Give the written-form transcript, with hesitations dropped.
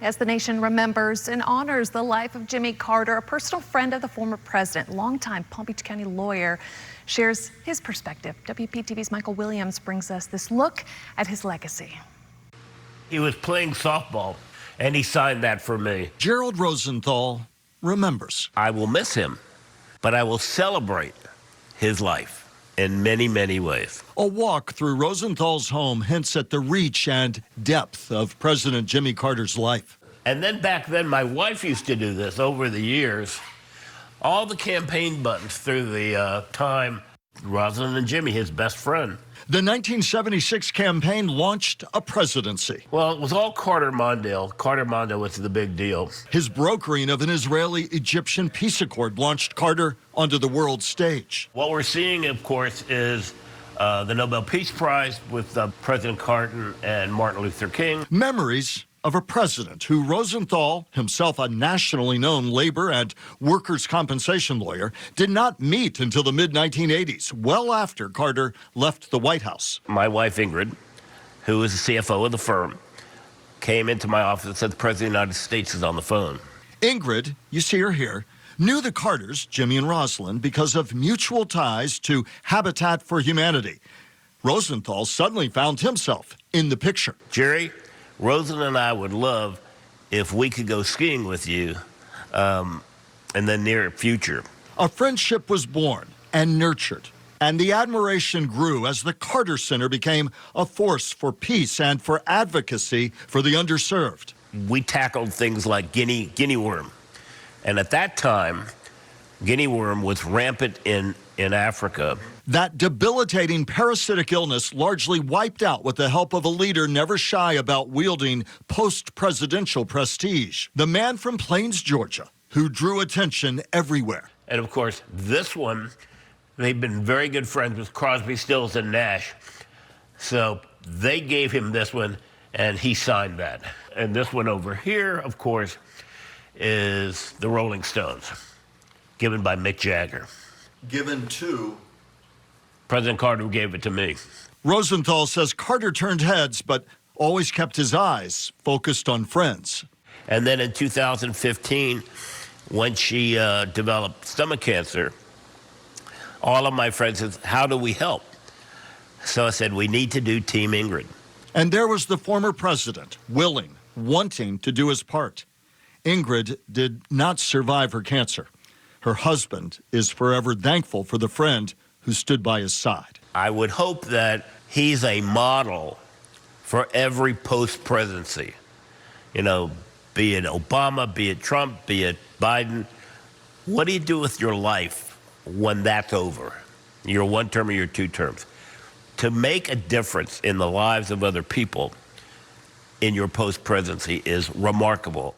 As the nation remembers and honors the life of Jimmy Carter, a personal friend of the former president, longtime Palm Beach County lawyer, shares his perspective. WPTV's Michael Williams brings us this look at his legacy. He was playing softball, and he signed that for me. Gerald Rosenthal remembers. I will miss him, but I will celebrate his life in many, many ways. A walk through Rosenthal's home hints at the reach and depth of President Jimmy Carter's life. And then back then, my wife used to do this over the years. All the campaign buttons through the time, Rosalind and Jimmy, his best friend. The 1976 campaign launched a presidency. Well, it was all Carter Mondale. Carter Mondale was the big deal. His brokering of an Israeli-Egyptian peace accord launched Carter onto the world stage. What we're seeing, of course, is the Nobel Peace Prize with President Carter and Martin Luther King. Memories of a president who Rosenthal, himself a nationally known labor and workers' compensation lawyer, did not meet until the mid-1980s, well after Carter left the White House. My wife, Ingrid, who is the CFO of the firm, came into my office and said, the President of the United States is on the phone. Ingrid, you see her here, knew the Carters, Jimmy and Rosalind, because of mutual ties to Habitat for Humanity. Rosenthal suddenly found himself in the picture. Jerry, Rosalind and I would love if we could go skiing with you in the near future. A friendship was born and nurtured, and the admiration grew as the Carter Center became a force for peace and for advocacy for the underserved. We tackled things like guinea worm. And at that time, guinea worm was rampant in Africa. That debilitating parasitic illness largely wiped out with the help of a leader never shy about wielding post-presidential prestige. The man from Plains, Georgia, who drew attention everywhere. And of course, this one, they've been very good friends with Crosby, Stills, and Nash. So they gave him this one, and he signed that. And this one over here, of course, is the Rolling Stones, given by Mick Jagger. Given to? President Carter gave it to me. Rosenthal says Carter turned heads, but always kept his eyes focused on friends. And then in 2015, when she developed stomach cancer, all of my friends said, how do we help? So I said, we need to do Team Ingrid. And there was the former president, willing, wanting to do his part. Ingrid did not survive her cancer. Her husband is forever thankful for the friend who stood by his side. I would hope that he's a model for every post-presidency. You know, be it Obama, be it Trump, be it Biden. What do you do with your life when that's over? Your one term or your two terms? To make a difference in the lives of other people in your post-presidency is remarkable.